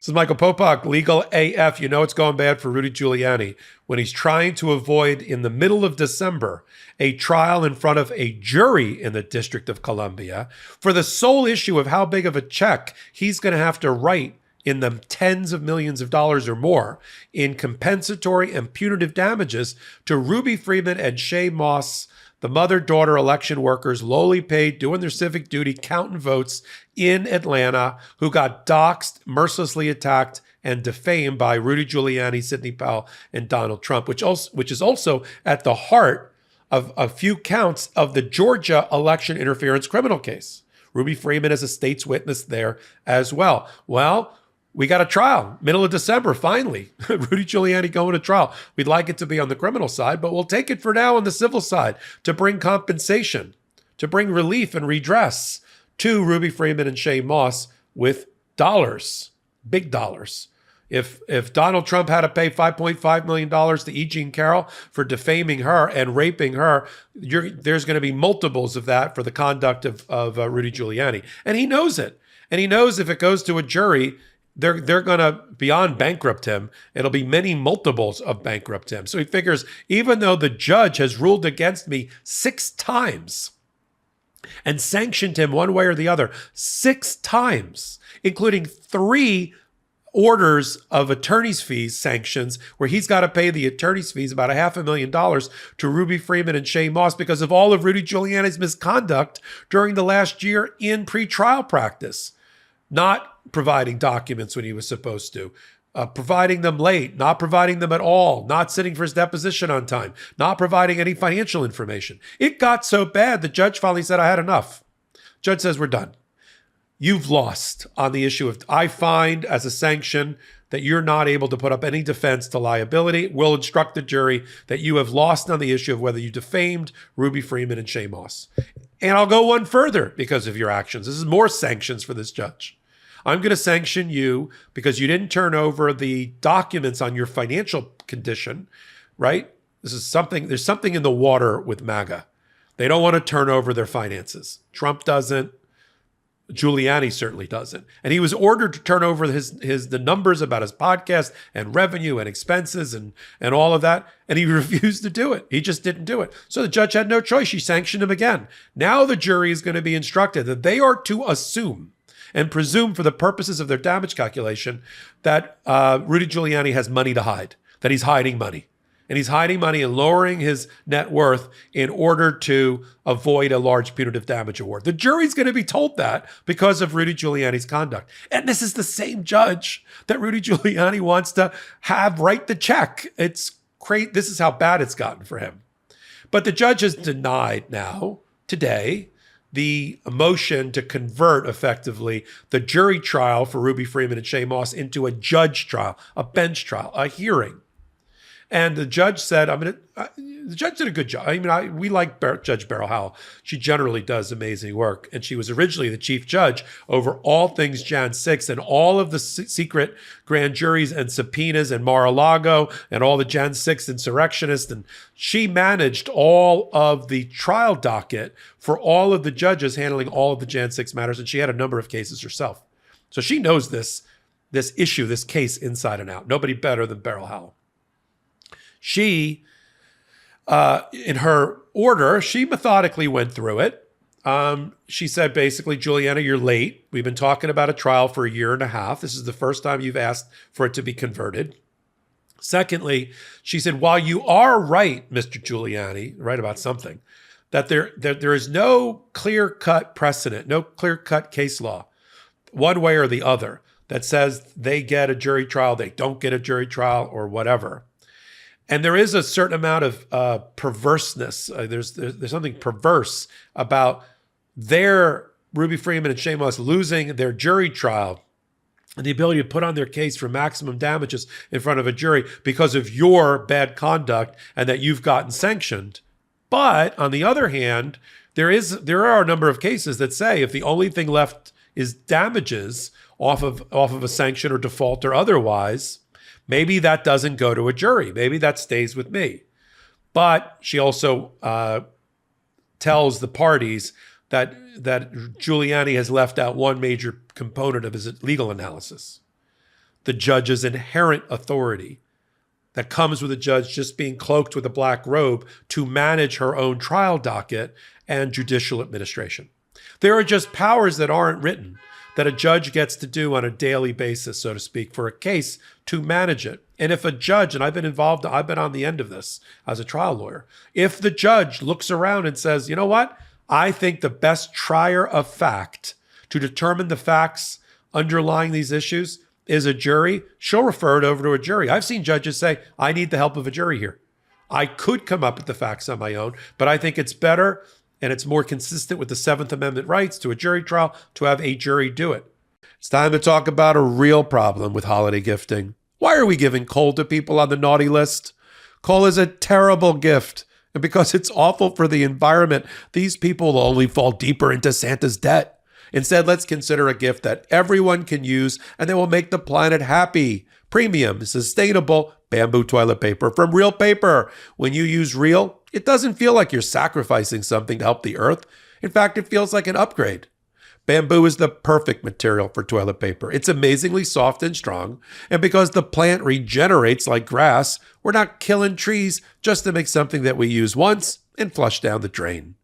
This is Michael Popok, Legal AF. You know it's going bad for Rudy Giuliani when he's trying to avoid, in the middle of December, a trial in front of a jury in the District of Columbia for the sole issue of how big of a check he's going to have to write in the tens of millions of dollars or more in compensatory and punitive damages to Ruby Freeman and Shay, the mother-daughter election workers, lowly paid, doing their civic duty, counting votes in Atlanta, who got doxxed, mercilessly attacked, and defamed by Rudy Giuliani, Sidney Powell, and Donald Trump, which is also at the heart of a few counts of the Georgia election interference criminal case. Ruby Freeman is a state's witness there as well. Well, we got a trial, middle of December, finally. Rudy Giuliani going to trial. We'd like it to be on the criminal side, but we'll take it for now on the civil side to bring compensation, to bring relief and redress to Ruby Freeman and Shay with dollars, big dollars. If Donald Trump had to pay $5.5 million to E. Jean Carroll for defaming her and raping her, there's going to be multiples of that for the conduct of Rudy Giuliani. And he knows it. And he knows if it goes to a jury, they're going to, beyond bankrupt him, it'll be many multiples of bankrupt him. So he figures, even though the judge has ruled against me 6 times and sanctioned him one way or the other 6 times, including 3 orders of attorney's fees sanctions, where he's got to pay the attorney's fees, about $500,000 to Ruby Freeman and Shay because of all of Rudy Giuliani's misconduct during the last year in pretrial practice. Not providing documents when he was supposed to, providing them late, not providing them at all, not sitting for his deposition on time, not providing any financial information. It got so bad, the judge finally said, I had enough. Judge says, we're done. You've lost on the issue of, I find as a sanction that you're not able to put up any defense to liability. We'll instruct the jury that you have lost on the issue of whether you defamed Ruby Freeman and Shay. And I'll go one further because of your actions. This is more sanctions for this judge. I'm going to sanction you because you didn't turn over the documents on your financial condition, right? There's something in the water with MAGA. They don't want to turn over their finances. Trump doesn't. Giuliani certainly doesn't. And he was ordered to turn over the numbers about his podcast and revenue and expenses and all of that. And he refused to do it. He just didn't do it. So the judge had no choice. She sanctioned him again. Now the jury is going to be instructed that they are to assume and presume for the purposes of their damage calculation that Rudy Giuliani has money to hide, that he's hiding money. And he's hiding money and lowering his net worth in order to avoid a large punitive damage award. The jury's going to be told that because of Rudy Giuliani's conduct. And this is the same judge that Rudy Giuliani wants to have write the check. It's great. This is how bad it's gotten for him. But the judge has denied now, today, the motion to convert effectively the jury trial for Ruby Freeman and Shay into a judge trial, a bench trial, a hearing. And the judge said, the judge did a good job. We like Judge Beryl Howell. She generally does amazing work. And she was originally the chief judge over all things Jan 6 and all of the secret grand juries and subpoenas and Mar-a-Lago and all the Jan 6 insurrectionists. And she managed all of the trial docket for all of the judges handling all of the Jan 6 matters. And she had a number of cases herself. So she knows this issue, this case inside and out. Nobody better than Beryl Howell. She, in her order, she methodically went through it. She said, basically, Giuliani, you're late. We've been talking about a trial for 1.5 years. This is the first time you've asked for it to be converted. Secondly, she said, while you are right, Mr. Giuliani, right about something, that there is no clear-cut precedent, no clear-cut case law, one way or the other, that says they get a jury trial, they don't get a jury trial, or whatever. And there is a certain amount of perverseness. There's something perverse about their Ruby Freeman and Shay losing their jury trial and the ability to put on their case for maximum damages in front of a jury because of your bad conduct and that you've gotten sanctioned. But on the other hand, there are a number of cases that say if the only thing left is damages off of a sanction or default or otherwise, maybe that doesn't go to a jury. Maybe that stays with me. But she also tells the parties that Giuliani has left out one major component of his legal analysis. the judge's inherent authority that comes with a judge just being cloaked with a black robe to manage her own trial docket and judicial administration. There are just powers that aren't written that a judge gets to do on a daily basis, so to speak, for a case to manage it. And if a judge, and I've been on the end of this as a trial lawyer, if the judge looks around and says, you know what, I think the best trier of fact to determine the facts underlying these issues is a jury, she'll refer it over to a jury. I've seen judges say, I need the help of a jury here. I could come up with the facts on my own, but I think it's better and it's more consistent with the Seventh Amendment rights to a jury trial to have a jury do it. It's time to talk about a real problem with holiday gifting. Why are we giving coal to people on the naughty list? Coal is a terrible gift. And because it's awful for the environment, these people will only fall deeper into Santa's debt. Instead, let's consider a gift that everyone can use and that will make the planet happy. Premium, sustainable bamboo toilet paper from Real Paper. When you use Real, it doesn't feel like you're sacrificing something to help the earth. In fact, it feels like an upgrade. Bamboo is the perfect material for toilet paper. It's amazingly soft and strong. And because the plant regenerates like grass, we're not killing trees just to make something that we use once and flush down the drain.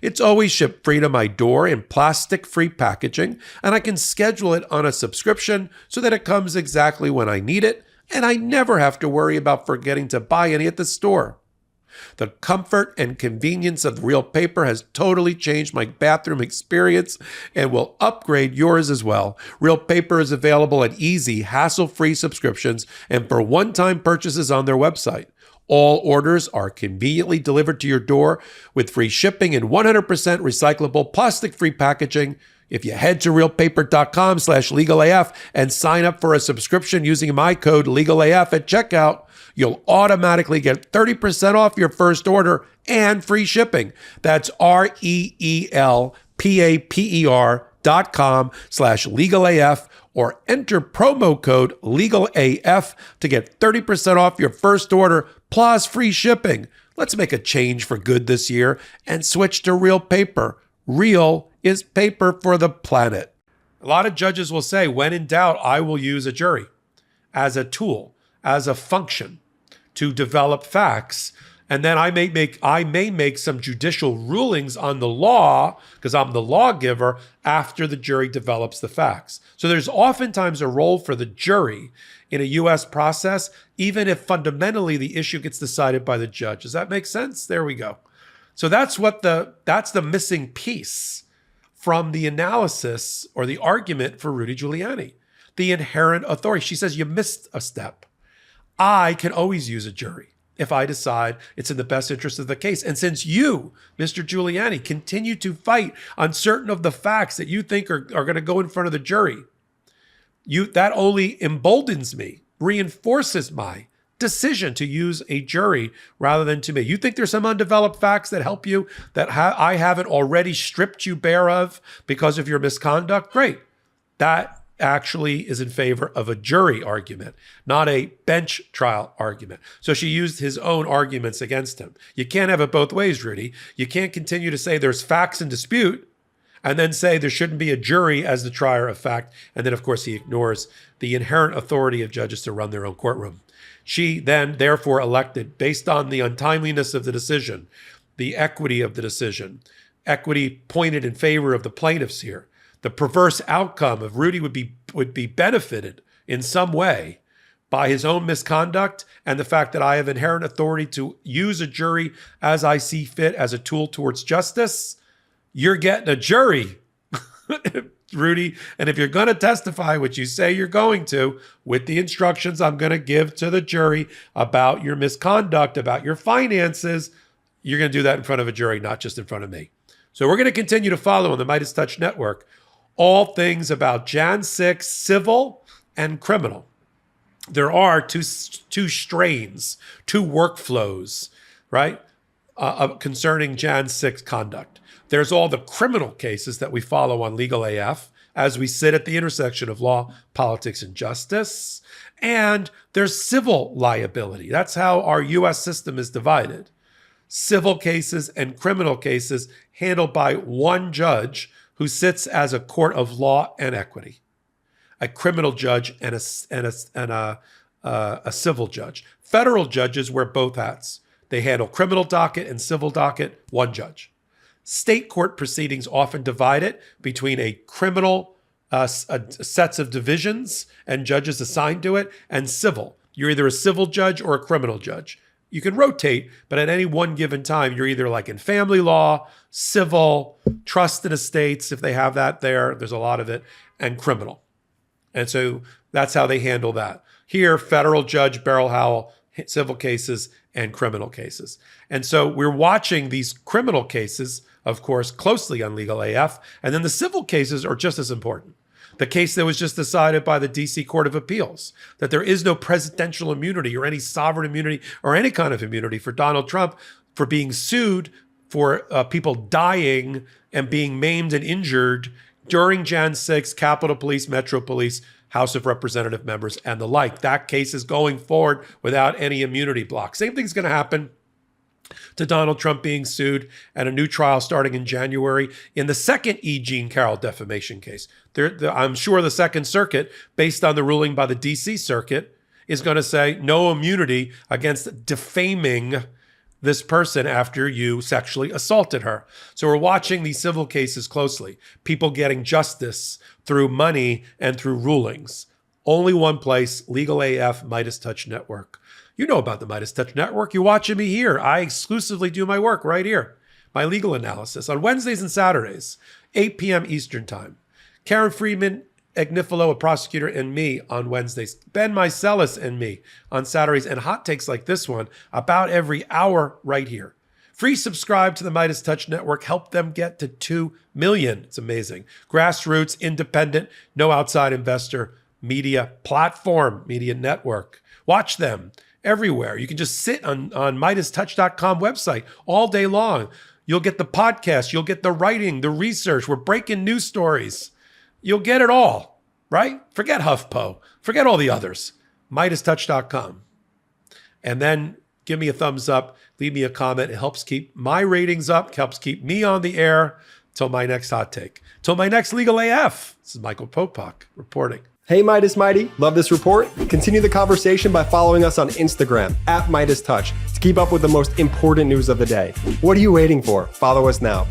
It's always shipped free to my door in plastic-free packaging, and I can schedule it on a subscription so that it comes exactly when I need it, and I never have to worry about forgetting to buy any at the store. The comfort and convenience of Real Paper has totally changed my bathroom experience and will upgrade yours as well. Real Paper is available at easy, hassle-free subscriptions and for one-time purchases on their website. All orders are conveniently delivered to your door with free shipping and 100% recyclable plastic-free packaging. If you head to realpaper.com/legalaf and sign up for a subscription using my code LegalAF at checkout, you'll automatically get 30% off your first order and free shipping. That's REELPAPER.com/legalAF or enter promo code LegalAF to get 30% off your first order plus free shipping. Let's make a change for good this year and switch to Real Paper. Real is paper for the planet. A lot of judges will say, when in doubt, I will use a jury as a tool, as a function to develop facts. And then I may make some judicial rulings on the law, because I'm the lawgiver, after the jury develops the facts. So there's oftentimes a role for the jury in a U.S. process, even if fundamentally the issue gets decided by the judge. Does that make sense? There we go. So that's the missing piece from the analysis or the argument for Rudy Giuliani. The inherent authority. She says you missed a step. I can always use a jury if I decide it's in the best interest of the case. And since you, Mr. Giuliani, continue to fight on certain of the facts that you think are going to go in front of the jury, that only emboldens me, reinforces my decision to use a jury rather than to me. You think there's some undeveloped facts that help you that I haven't already stripped you bare of because of your misconduct? Great. That actually is in favor of a jury argument, not a bench trial argument. So she used his own arguments against him. You can't have it both ways, Rudy. You can't continue to say there's facts in dispute and then say there shouldn't be a jury as the trier of fact. And then, of course, he ignores the inherent authority of judges to run their own courtroom. She then, therefore, elected, based on the untimeliness of the decision, the equity of the decision, equity pointed in favor of the plaintiffs here. The perverse outcome of Rudy would be benefited in some way by his own misconduct and the fact that I have inherent authority to use a jury as I see fit as a tool towards justice. You're getting a jury, Rudy. And if you're going to testify, which you say you're going to, with the instructions I'm going to give to the jury about your misconduct, about your finances, you're going to do that in front of a jury, not just in front of me. So we're going to continue to follow on the MeidasTouch network all things about Jan 6, civil and criminal. There are two strains, two workflows, right, concerning Jan 6 conduct. There's all the criminal cases that we follow on Legal AF as we sit at the intersection of law, politics, and justice. And there's civil liability. That's how our U.S. system is divided. Civil cases and criminal cases handled by one judge who sits as a court of law and equity. a criminal judge, and a civil judge. Federal judges wear both hats. They handle criminal docket and civil docket, one judge. State court proceedings often divide it between a criminal sets of divisions and judges assigned to it, and civil. You're either a civil judge or a criminal judge. You can rotate, but at any one given time, you're either like in family law, civil, trust and estates, if they have that there's a lot of it, and criminal. And so that's how they handle that. Here, federal judge Beryl Howell, civil cases and criminal cases. And so we're watching these criminal cases, of course, closely on Legal AF, and then the civil cases are just as important. The case that was just decided by the DC Court of Appeals, that there is no presidential immunity or any sovereign immunity or any kind of immunity for Donald Trump for being sued for people dying and being maimed and injured during Jan 6, Capitol Police, Metro Police, House of Representative members, and the like. That case is going forward without any immunity block. Same thing's going to happen to Donald Trump being sued and a new trial starting in January in the second E. Jean Carroll defamation case. I'm sure the Second Circuit, based on the ruling by the DC Circuit, is going to say no immunity against defaming this person after you sexually assaulted her. So we're watching these civil cases closely. People getting justice through money and through rulings. Only one place, Legal AF, MeidasTouch Network. You know about the MeidasTouch Network. You're watching me here. I exclusively do my work right here. My legal analysis on Wednesdays and Saturdays, 8 p.m. Eastern Time. Karen Freeman, Agnifilo, a prosecutor, and me on Wednesdays. Ben Mycelis and me on Saturdays. And hot takes like this one about every hour right here. Free subscribe to the MeidasTouch Network. Help them get to 2 million. It's amazing. Grassroots, independent, no outside investor media platform, media network. Watch them everywhere. You can just sit on MeidasTouch.com website all day long. You'll get the podcast. You'll get the writing, the research. We're breaking news stories. You'll get it all, right? Forget HuffPo. Forget all the others. MeidasTouch.com. And then give me a thumbs up. Leave me a comment. It helps keep my ratings up. Helps keep me on the air till my next hot take. Till my next Legal AF. This is Michael Popok reporting. Hey Midas Mighty, love this report? Continue the conversation by following us on Instagram @MeidasTouch to keep up with the most important news of the day. What are you waiting for? Follow us now.